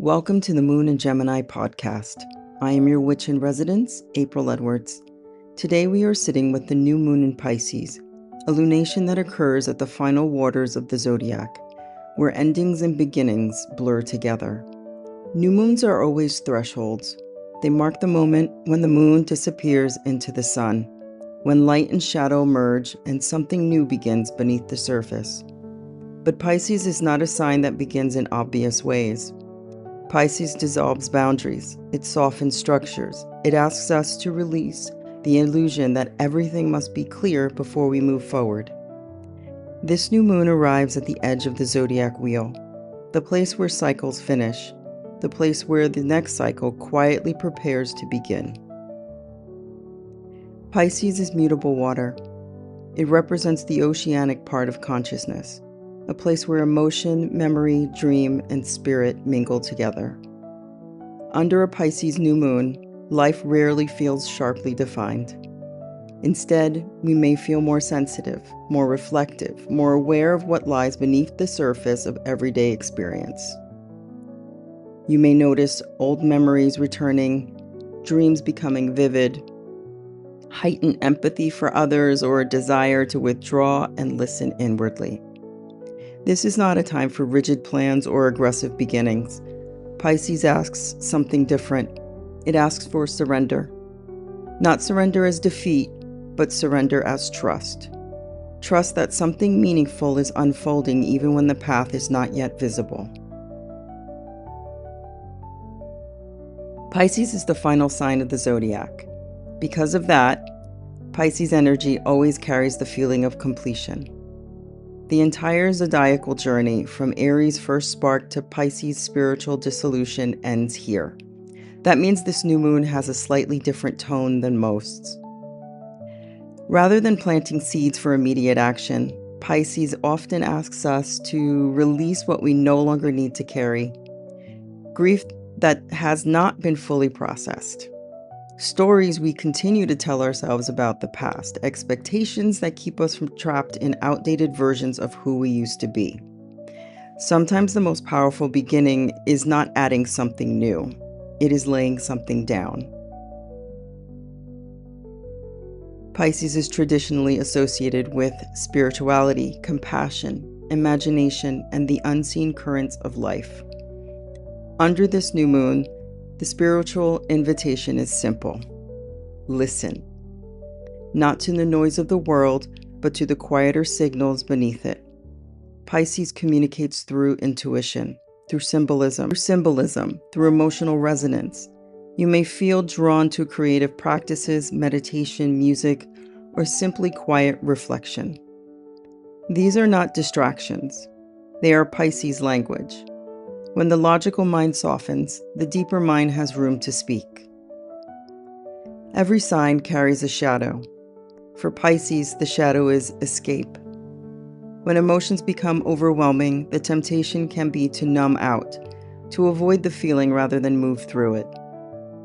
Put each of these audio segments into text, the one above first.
Welcome to the Moon and Gemini podcast. I am your witch in residence, April Edwards. Today we are sitting with the new moon in Pisces, a lunation that occurs at the final waters of the zodiac, where endings and beginnings blur together. New moons are always thresholds. They mark the moment when the moon disappears into the sun, when light and shadow merge and something new begins beneath the surface. But Pisces is not a sign that begins in obvious ways. Pisces dissolves boundaries, it softens structures, it asks us to release the illusion that everything must be clear before we move forward. This new moon arrives at the edge of the zodiac wheel, the place where cycles finish, the place where the next cycle quietly prepares to begin. Pisces is mutable water. It represents the oceanic part of consciousness, a place where emotion, memory, dream, and spirit mingle together. Under a Pisces new moon, life rarely feels sharply defined. Instead, we may feel more sensitive, more reflective, more aware of what lies beneath the surface of everyday experience. You may notice old memories returning, dreams becoming vivid, heightened empathy for others, or a desire to withdraw and listen inwardly. This is not a time for rigid plans or aggressive beginnings. Pisces asks something different. It asks for surrender. Not surrender as defeat, but surrender as trust. Trust that something meaningful is unfolding even when the path is not yet visible. Pisces is the final sign of the zodiac. Because of that, Pisces energy always carries the feeling of completion. The entire zodiacal journey, from Aries' first spark to Pisces' spiritual dissolution, ends here. That means this new moon has a slightly different tone than most. Rather than planting seeds for immediate action, Pisces often asks us to release what we no longer need to carry. Grief that has not been fully processed. Stories we continue to tell ourselves about the past, expectations that keep us trapped in outdated versions of who we used to be. Sometimes the most powerful beginning is not adding something new, it is laying something down. Pisces is traditionally associated with spirituality, compassion, imagination, and the unseen currents of life. Under this new moon, the spiritual invitation is simple. Listen. Not to the noise of the world, but to the quieter signals beneath it. Pisces communicates through intuition, through symbolism, through emotional resonance. You may feel drawn to creative practices, meditation, music, or simply quiet reflection. These are not distractions. They are Pisces language. When the logical mind softens, the deeper mind has room to speak. Every sign carries a shadow. For Pisces, the shadow is escape. When emotions become overwhelming, the temptation can be to numb out, to avoid the feeling rather than move through it.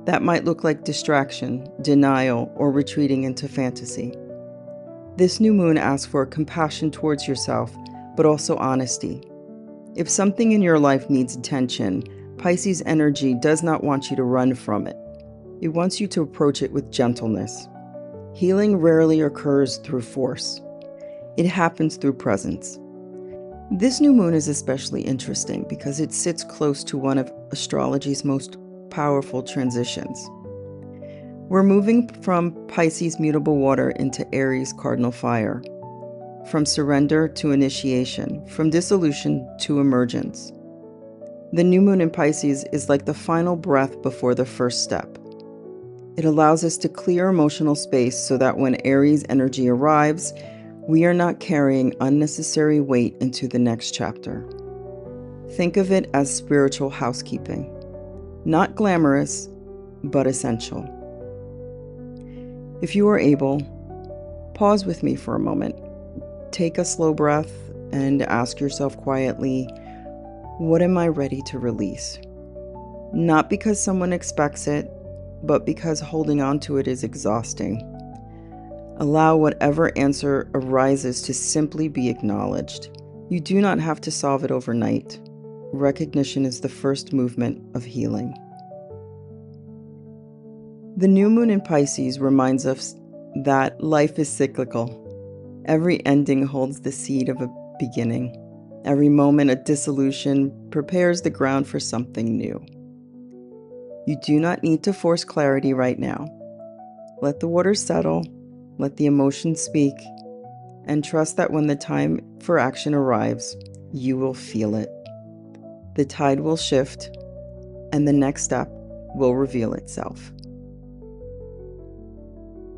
That might look like distraction, denial, or retreating into fantasy. This new moon asks for compassion towards yourself, but also honesty. If something in your life needs attention, Pisces energy does not want you to run from it. It wants you to approach it with gentleness. Healing rarely occurs through force. It happens through presence. This new moon is especially interesting because it sits close to one of astrology's most powerful transitions. We're moving from Pisces mutable water into Aries cardinal fire. From surrender to initiation, from dissolution to emergence. The new moon in Pisces is like the final breath before the first step. It allows us to clear emotional space so that when Aries energy arrives, we are not carrying unnecessary weight into the next chapter. Think of it as spiritual housekeeping. Not glamorous, but essential. If you are able, pause with me for a moment. Take a slow breath and ask yourself quietly, what am I ready to release? Not because someone expects it, but because holding on to it is exhausting. Allow whatever answer arises to simply be acknowledged. You do not have to solve it overnight. recognition is the first movement of healing. The new moon in Pisces reminds us that life is cyclical. Every ending holds the seed of a beginning. Every moment of dissolution prepares the ground for something new. You do not need to force clarity right now. Let the waters settle, let the emotions speak, and trust that when the time for action arrives, you will feel it. The tide will shift, and the next step will reveal itself.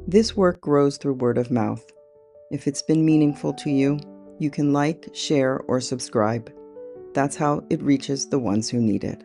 This work grows through word of mouth. If it's been meaningful to you, you can like, share, or subscribe. That's how it reaches the ones who need it.